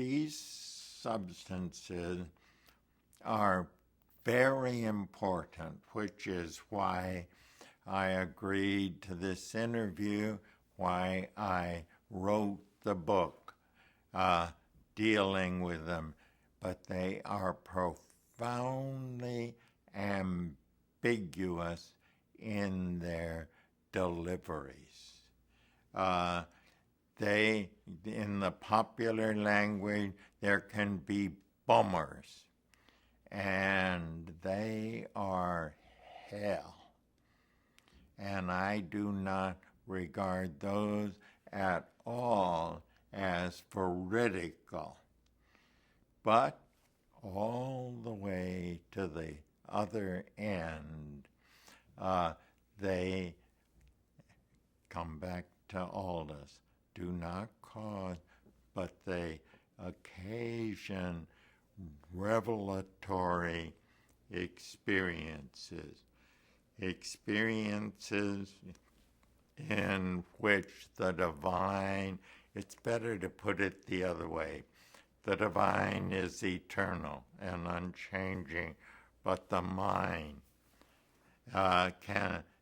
these substances are very important, which is why I agreed to this interview, why I wrote the book dealing with them. But they are profoundly ambiguous in their deliveries. In the popular language, there can be bummers, and they are hell. And I do not regard those at all as veridical. But all the way to the other end, they come back to Aldous. Do not cause, but they occasion revelatory experiences in which the divine, it's better to put it the other way, the divine is eternal and unchanging, but the mind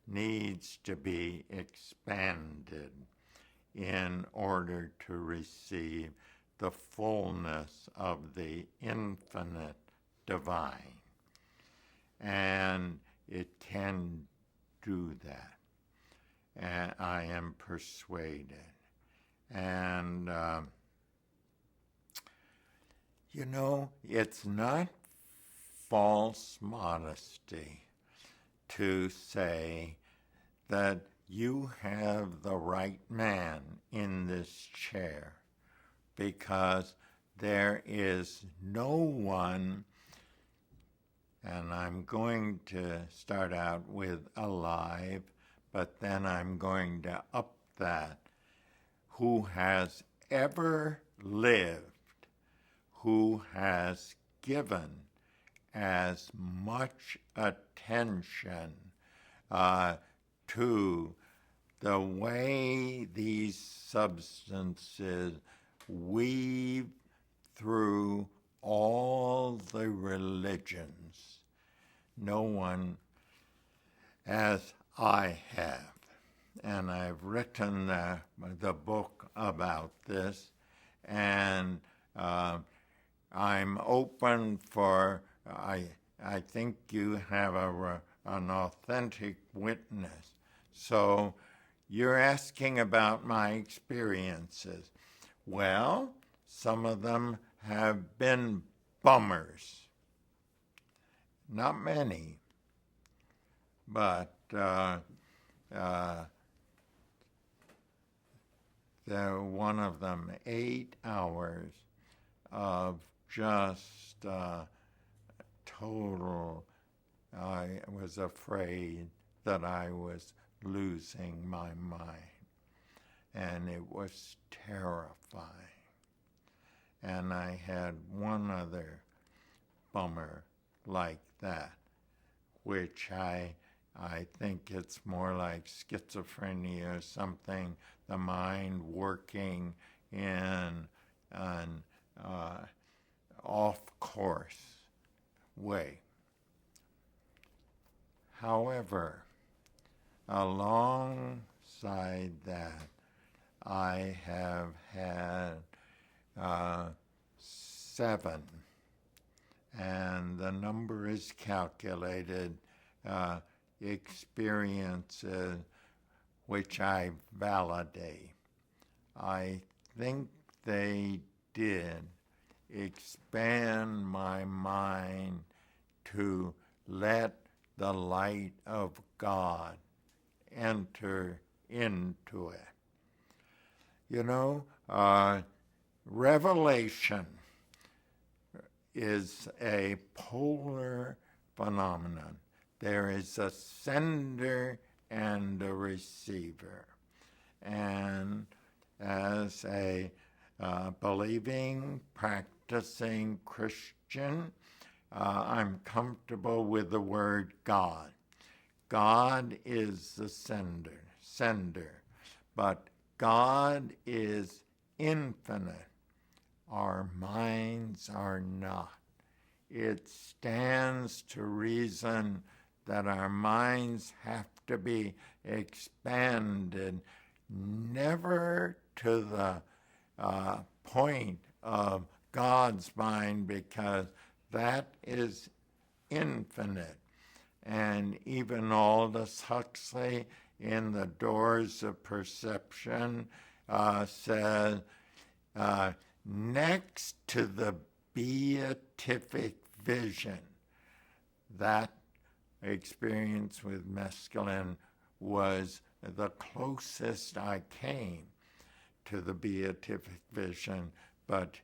needs to be expanded in order to receive the fullness of the infinite divine. And it can do that. And I am persuaded. And, it's not false modesty to say that you have the right man in this chair, because there is no one, and I'm going to start out with alive, but then I'm going to up that, who has ever lived, who has given as much attention to the way these substances weave through all the religions. No one as I have. And I've written the book about this, and I'm open for, I think you have an authentic witness. So you're asking about my experiences. Well, some of them have been bummers. Not many, but one of them, 8 hours of just total, I was afraid that I was losing my mind. And it was terrifying. And I had one other bummer like that, which I think it's more like schizophrenia or something, the mind working in an off-course way. However, alongside that, I have had 7, and the number is calculated, experiences which I validate. I think they did expand my mind to let the light of God enter into it. Revelation is a polar phenomenon. There is a sender and a receiver. And as a believing, practicing Christian, I'm comfortable with the word God. God is the sender, but God is infinite, our minds are not. It stands to reason that our minds have to be expanded, never to the point of God's mind, because that is infinite. And even Aldous Huxley in The Doors of Perception says, next to the beatific vision, that experience with mescaline was the closest I came to the beatific vision, but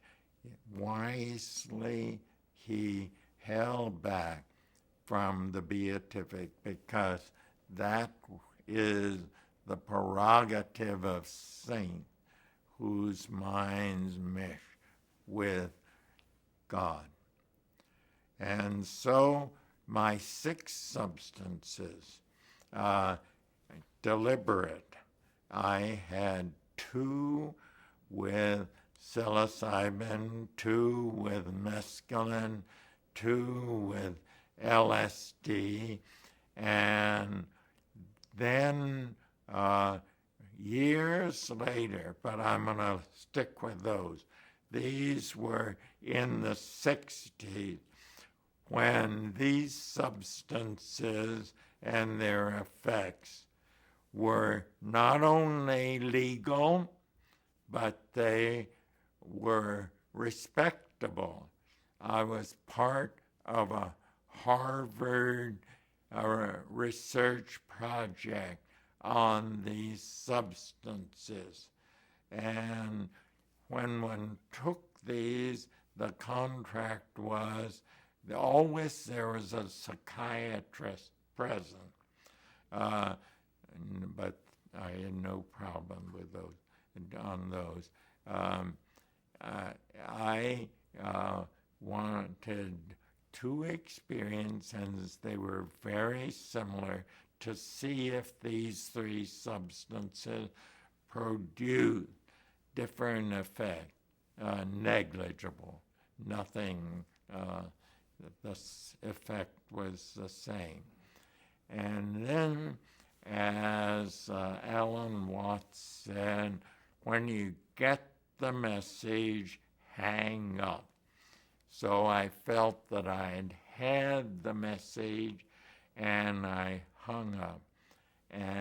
wisely he held back from the beatific, because that is the prerogative of saints whose minds mesh with God. And so my 6 substances, deliberate. I had 2 with psilocybin, 2 with mescaline, 2 with LSD, and then years later, but I'm going to stick with those. These were in the 60s, when these substances and their effects were not only legal, but they were respectable. I was part of a Harvard research project on these substances. And when one took these, the contract was always there was a psychiatrist present. But I had no problem with those. On those, I wanted 2 experiences. They were very similar, to see if these 3 substances produce different effect, negligible, nothing. The effect was the same. And then, as Alan Watts said, when you get the message, hang up. So I felt that I'd had the message, and I hung up. And